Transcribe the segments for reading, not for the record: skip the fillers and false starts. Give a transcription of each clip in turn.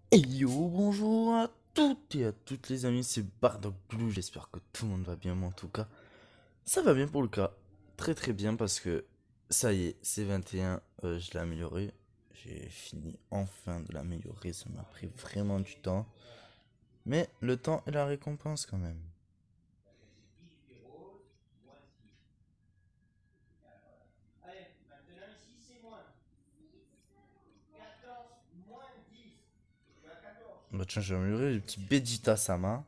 Et yo, bonjour à toutes et à toutes les amis, c'est Bardock Blue, j'espère que tout le monde va bien, moi en tout cas, ça va bien pour le cas, très très bien parce que ça y est, c'est 21, je l'ai amélioré, j'ai fini enfin de l'améliorer, ça m'a pris vraiment du temps, mais le temps est la récompense quand même. Bah tiens, j'ai amélioré le petit Vegeta Sama,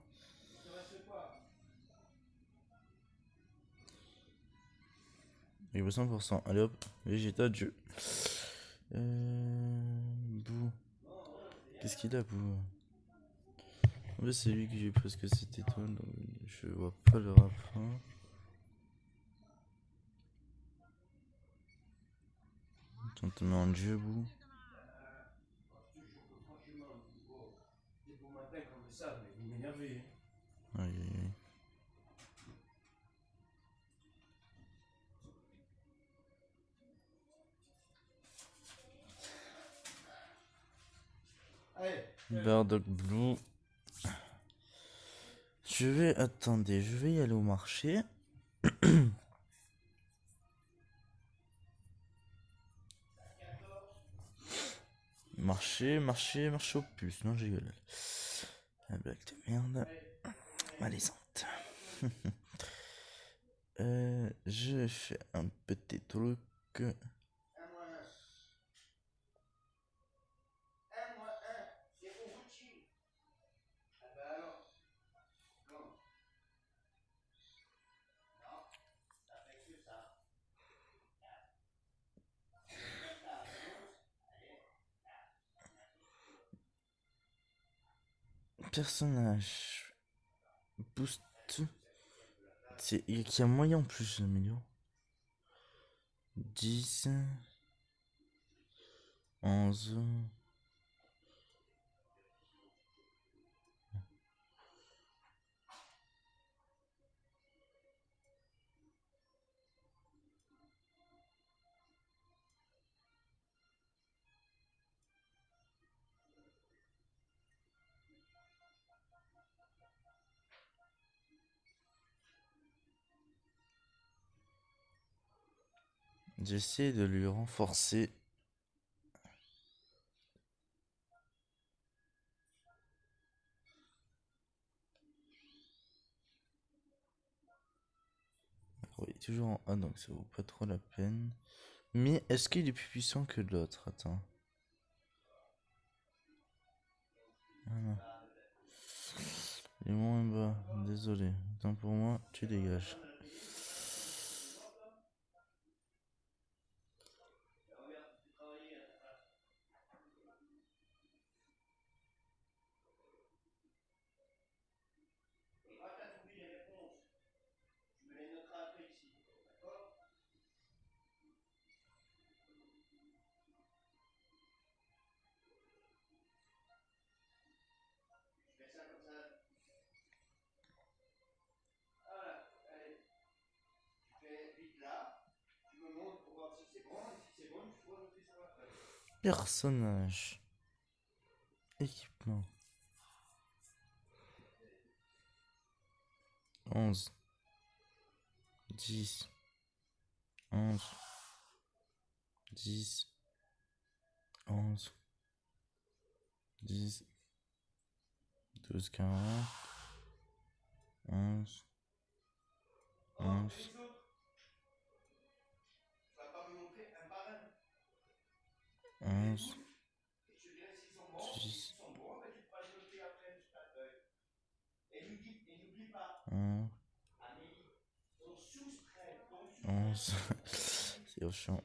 il vaut 100%, allez hop, Vegeta Dieu. Bou, qu'est-ce qu'il a Bou? En fait, c'est lui que j'ai presque cette étoile, donc je vois pas le rapport. Attends, te mets en dieu, Bou. Aïe aïe aïe. Bardock Blue. Attendez, je vais y aller au marché. Marché aux puces. Non, j'ai gueule. La blague de merde. Malaisante. Je fais un petit truc. Personnage. Boost. Il y a moyen en plus, j'améliore. 10. 11. J'essaie de lui renforcer. Oui, toujours en A, donc ça vaut pas trop la peine. Mais est-ce qu'il est plus puissant que l'autre? Attends. Ah non. Il est moins bas, désolé. Tant pour moi, tu dégages. Personnage. Équipement. 11. 10. 11. 10. 11. 10. 12, 40. 11. 11. 11. 10. 11. 11. C'est chiant.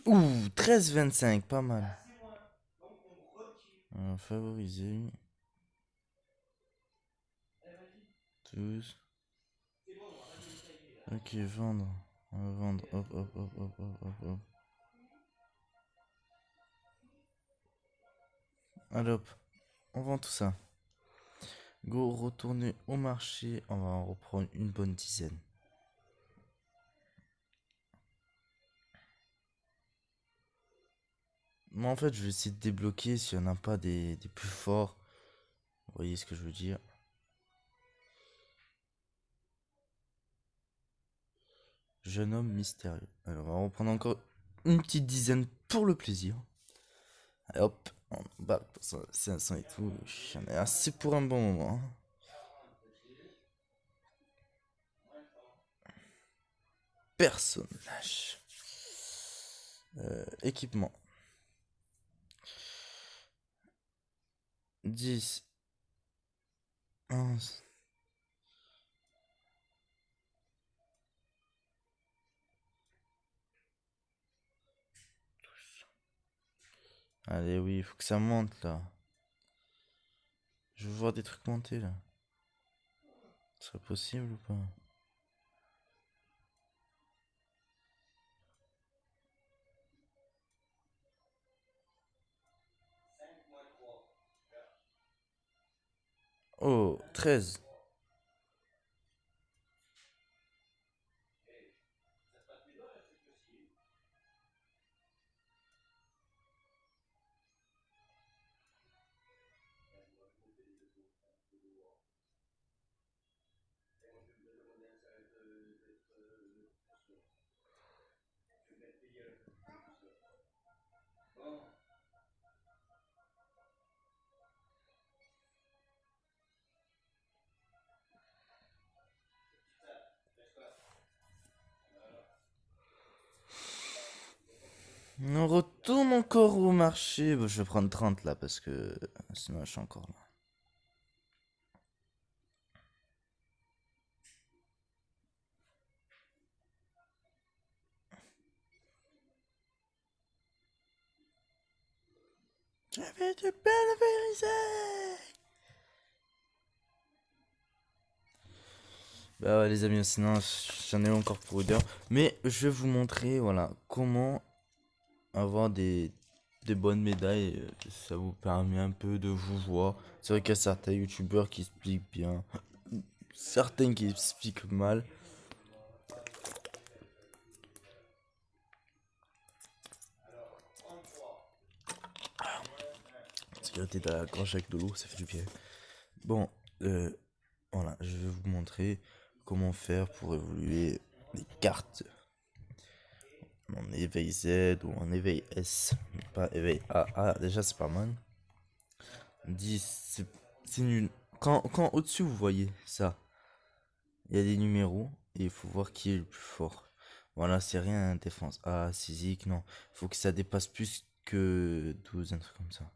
Ouh, 13, 25, pas mal. Favoriser. 12. Ok, vendre. On va vendre. Hop, hop, hop, hop, hop, hop, hop. Allez hop, on vend tout ça. Go, retourner au marché. On va en reprendre une bonne dizaine. Moi, en fait, je vais essayer de débloquer s'il n'y en a pas des plus forts. Vous voyez ce que je veux dire? Jeune homme mystérieux. Alors, on va reprendre encore une petite dizaine pour le plaisir. Et hop, on bat pour ça, 500 et tout. J'en ai assez pour un bon moment, hein. Personnage. Équipement. 10, 11. Allez, oui, il faut que ça monte là. Je veux voir des trucs monter là. Ce serait possible ou pas? Oh, 13. On retourne encore au marché. Bon, je vais prendre 30 là parce que sinon je suis encore là. Je vais te pulvériser. Bah ouais les amis, sinon j'en ai encore pour une heure. Mais je vais vous montrer voilà comment avoir des bonnes médailles. Ça vous permet un peu de vous voir. C'est vrai qu'il y a certains youtubeurs qui expliquent bien, certains qui expliquent mal. Sécurité de la gorge avec de l'eau, ça fait du bien. Bon, voilà, je vais vous montrer comment faire pour évoluer les cartes en éveil Z ou en éveil S, mais pas éveil A. Ah, déjà c'est pas mal. 10, c'est nul. Quand au-dessus vous voyez ça, il y a des numéros et il faut voir qui est le plus fort. Voilà, c'est rien, défense A, physique, non. Il faut que ça dépasse plus que 12, un truc comme ça.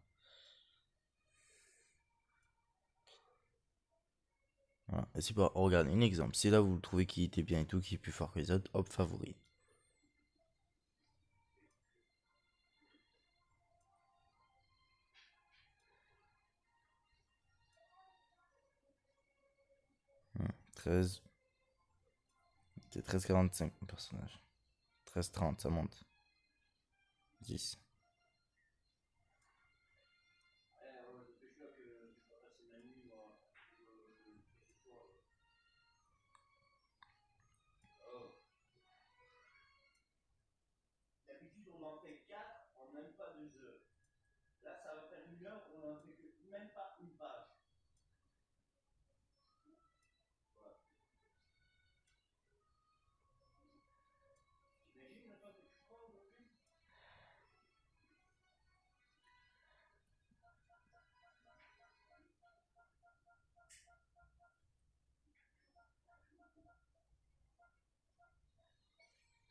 Voilà. Et c'est pas, regarde, un exemple. Si là vous trouvez qui était bien et tout, qui est plus fort que les autres, hop, favori. Hmm, 13. C'est 13,45 mon personnage. 13,30, ça monte. 10.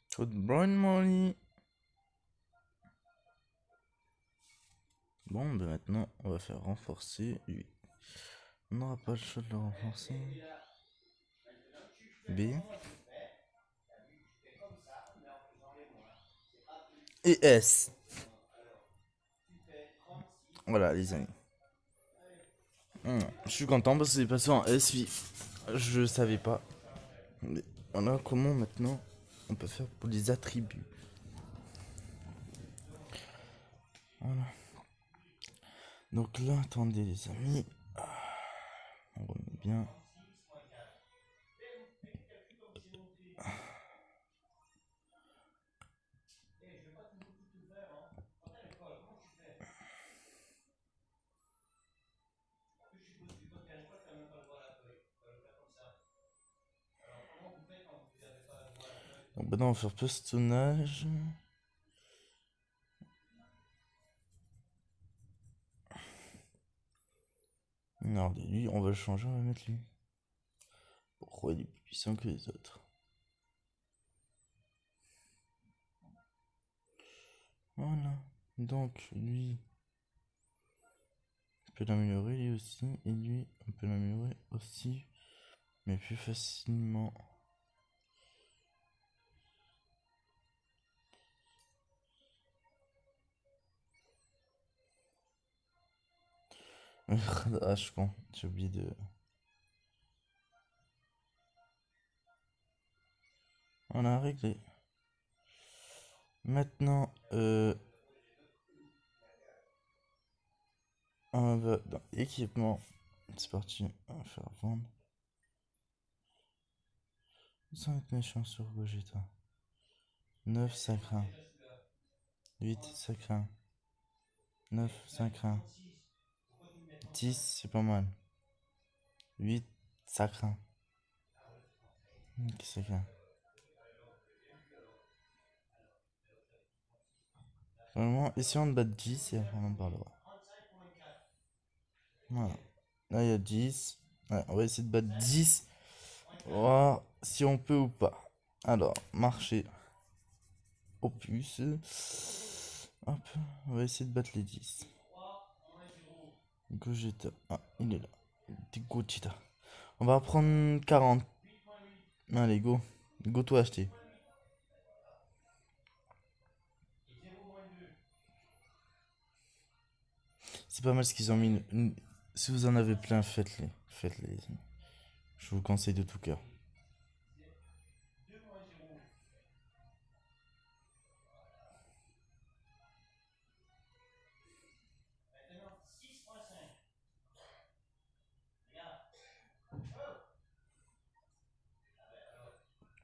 Trop de brown money. Bon, ben maintenant, on va faire renforcer lui. On n'aura pas le choix de le renforcer. B. Et S. Voilà, les amis. Je suis content parce que c'est passé en S, oui. Je savais pas. Mais voilà comment maintenant on peut faire pour les attributs. Voilà. Donc là, attendez les amis. On remet bien. Donc maintenant, on va faire pistonnage. Non, lui, on va le changer, on va mettre lui. Pourquoi il est plus puissant que les autres? Voilà. Donc, lui, on peut l'améliorer lui aussi. Et lui, on peut l'améliorer aussi. Mais plus facilement. Ah, je suis con. J'ai oublié de... On a réglé. Maintenant, on va dans équipement. C'est parti, on va faire vendre. Ça va être méchant sur Gogeta. 9, ça craint. 8, ça craint. 9, ça craint. 10, c'est pas mal. 8, ça craint. Ok, ça craint. Vraiment, essayons de battre 10 et après on en parlera. Voilà. Là, il y a 10. Ouais, on va essayer de battre 10. Voir si on peut ou pas. Alors, marcher. Opus. Hop, on va essayer de battre les 10. Gogeta. Ah, il est là. T'es Gogeta. On va prendre 40. Allez, go. Go tout acheter. C'est pas mal ce qu'ils ont mis. Si vous en avez plein, faites-les. Faites-les. Je vous conseille de tout cœur.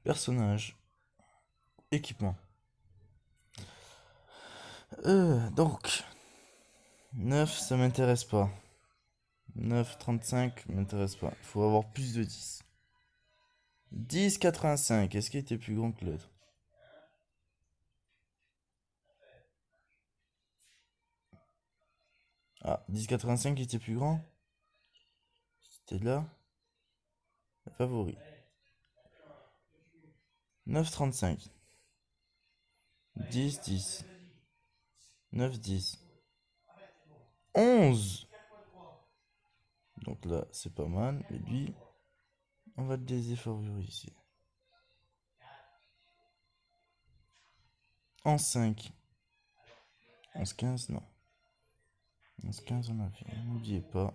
Personnage. Équipement. Donc. 9, ça m'intéresse pas. 9, 35, m'intéresse pas. Il faut avoir plus de 10. 10, 85. Est-ce qu'il était plus grand que l'autre? Ah, 10, 85 était plus grand? C'était là. Favori. 9, 35. 10, 10. 9, 10. 11. Donc là, c'est pas mal. Mais lui, on va le défavoriser. En 5. 11, 15, non. 11, 15, on a fait. N'oubliez pas.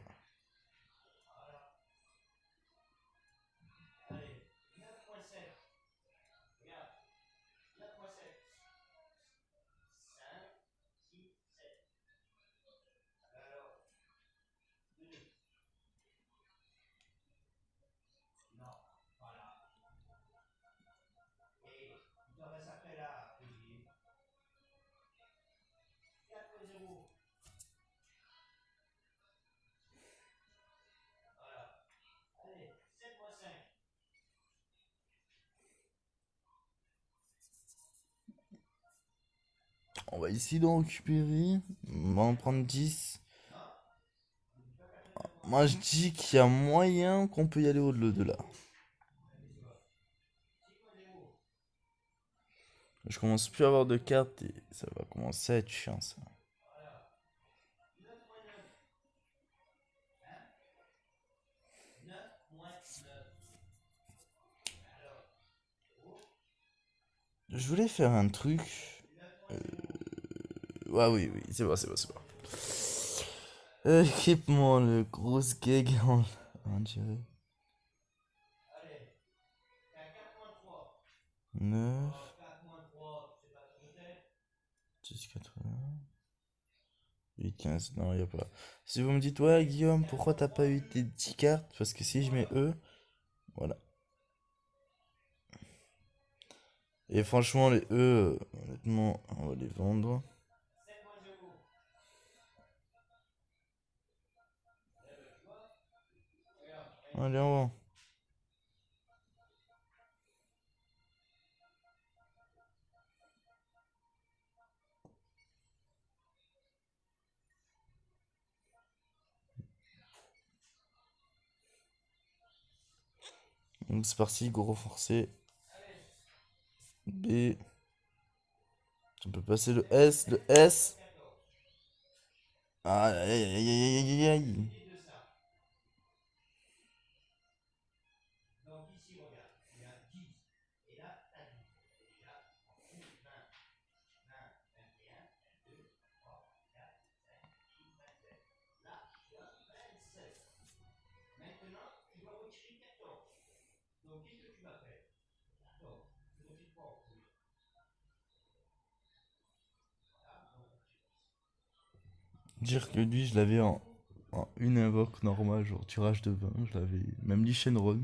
On va essayer d'en récupérer. On va en prendre 10. Moi, je dis qu'il y a moyen qu'on peut y aller au-delà. Je commence plus à avoir de cartes et ça va commencer à être chiant ça. Je voulais faire un truc. Ouais, oui, oui, c'est bon, c'est bon, c'est bon. Équipement, le gros gag, on dirait. 9, 10, 80, 8, 15, non, y a pas. Si vous me dites, ouais, Guillaume, pourquoi t'as pas eu tes 10 cartes? Parce que si je mets E, voilà. Et franchement, les E, honnêtement, on va les vendre. Allez, on va. Donc c'est parti, gros forcé. B. On peut passer le S, le S. Aïe aïe aïe aïe aïe aïe aïe. Dire que lui, je l'avais en une invoque normale, genre tirage de 20, je l'avais. Même Lee Shenron.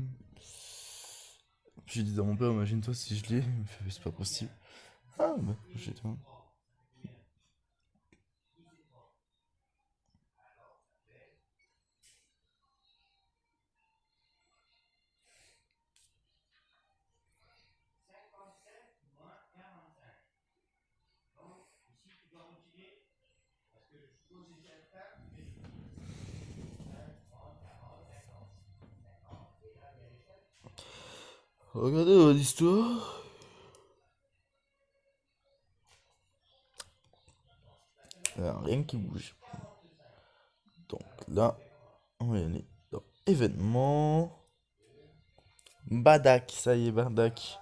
J'ai dit à mon père, imagine-toi si je l'ai. Il me fait, c'est pas possible. Ah, bah, j'ai toi. Regardez votre histoire. Il y a rien qui bouge. Donc là, on va y aller dans événements. Badak, ça y est, Badak.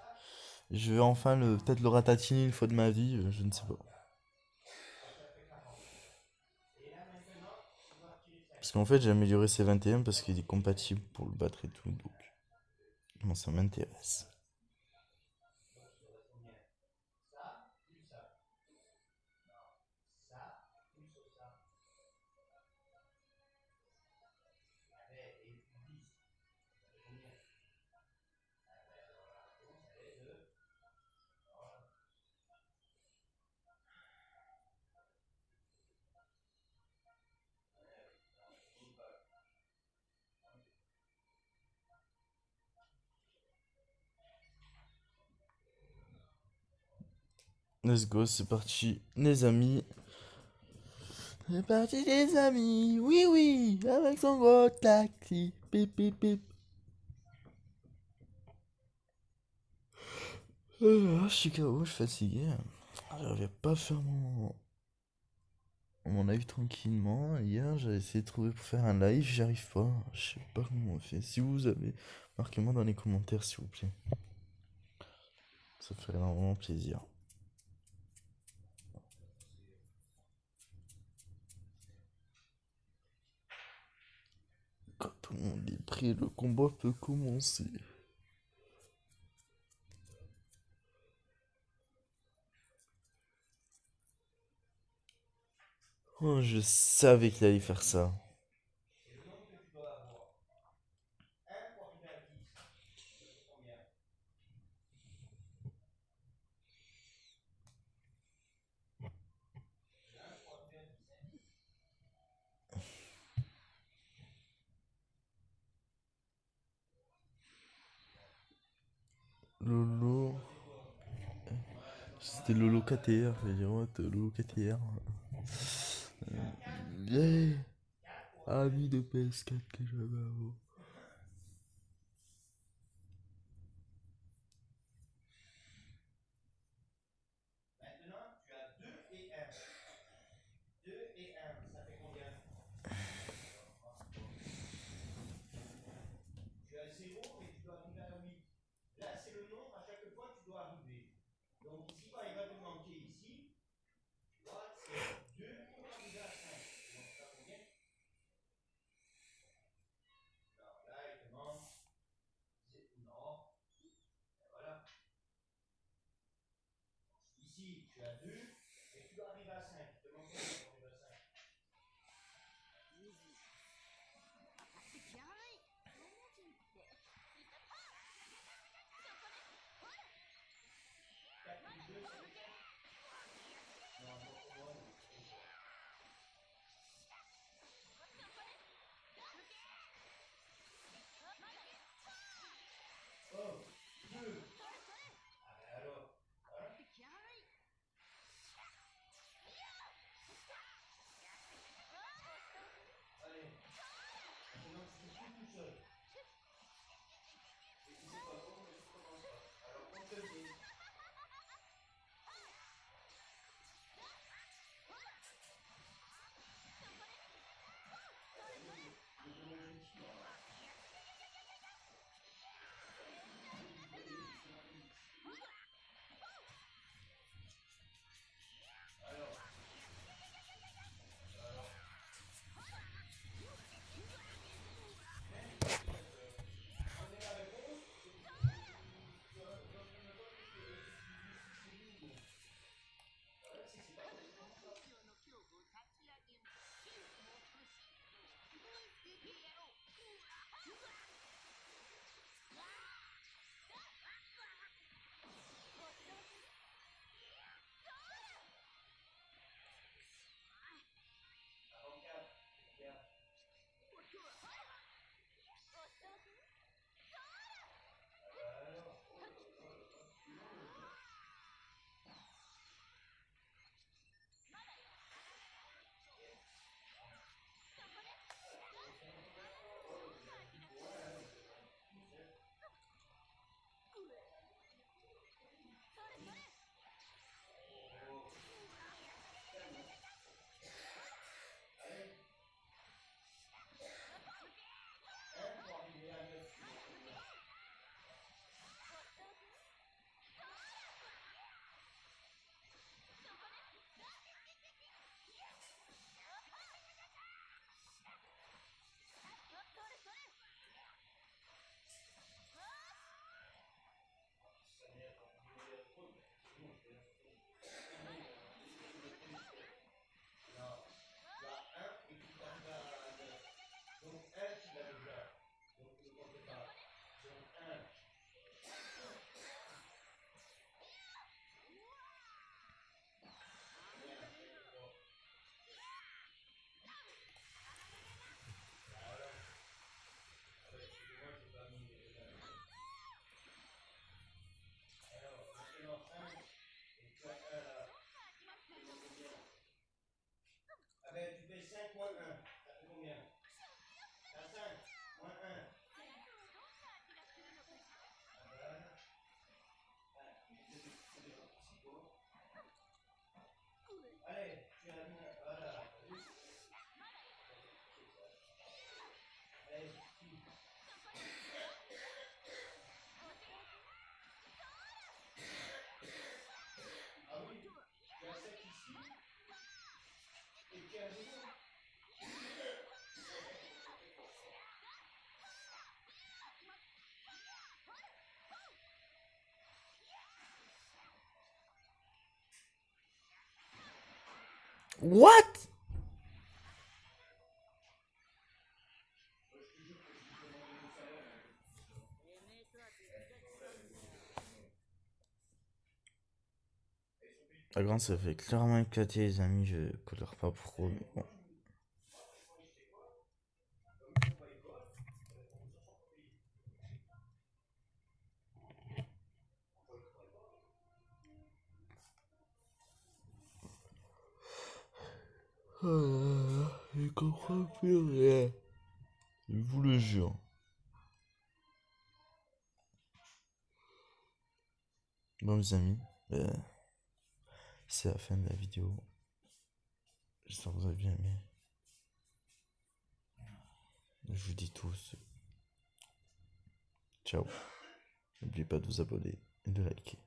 Je vais enfin peut-être le ratatiner une fois de ma vie, je ne sais pas. Parce qu'en fait, j'ai amélioré ses 21 parce qu'il est compatible pour le battre et tout. Donc, moi, ça m'intéresse. Let's go, c'est parti, les amis. C'est parti, les amis. Oui, oui, avec son gros taxi. Pip, pip, pip. Je suis KO, je suis fatigué. J'arrive pas à faire mon live tranquillement. Hier, j'ai essayé de trouver pour faire un live, j'y arrive pas. Je sais pas comment on fait. Si vous avez, marquez-moi dans les commentaires, s'il vous plaît. Ça ferait énormément plaisir. Quand tout le monde est prêt, le combat peut commencer. Oh, je savais qu'il allait faire ça. Lolo. C'était Lolo KTR, je vais dire, what, Lolo KTR. Yeah. Ami de PS4 que j'avais avant. What? La grande se fait clairement éclater, les amis. Je colère pas trop, mais bon. Oh là là, je comprends plus rien. Je vous le jure. Bon, les amis, c'est la fin de la vidéo. J'espère que vous avez bien aimé. Je vous dis tous, ciao. N'oubliez pas de vous abonner et de liker.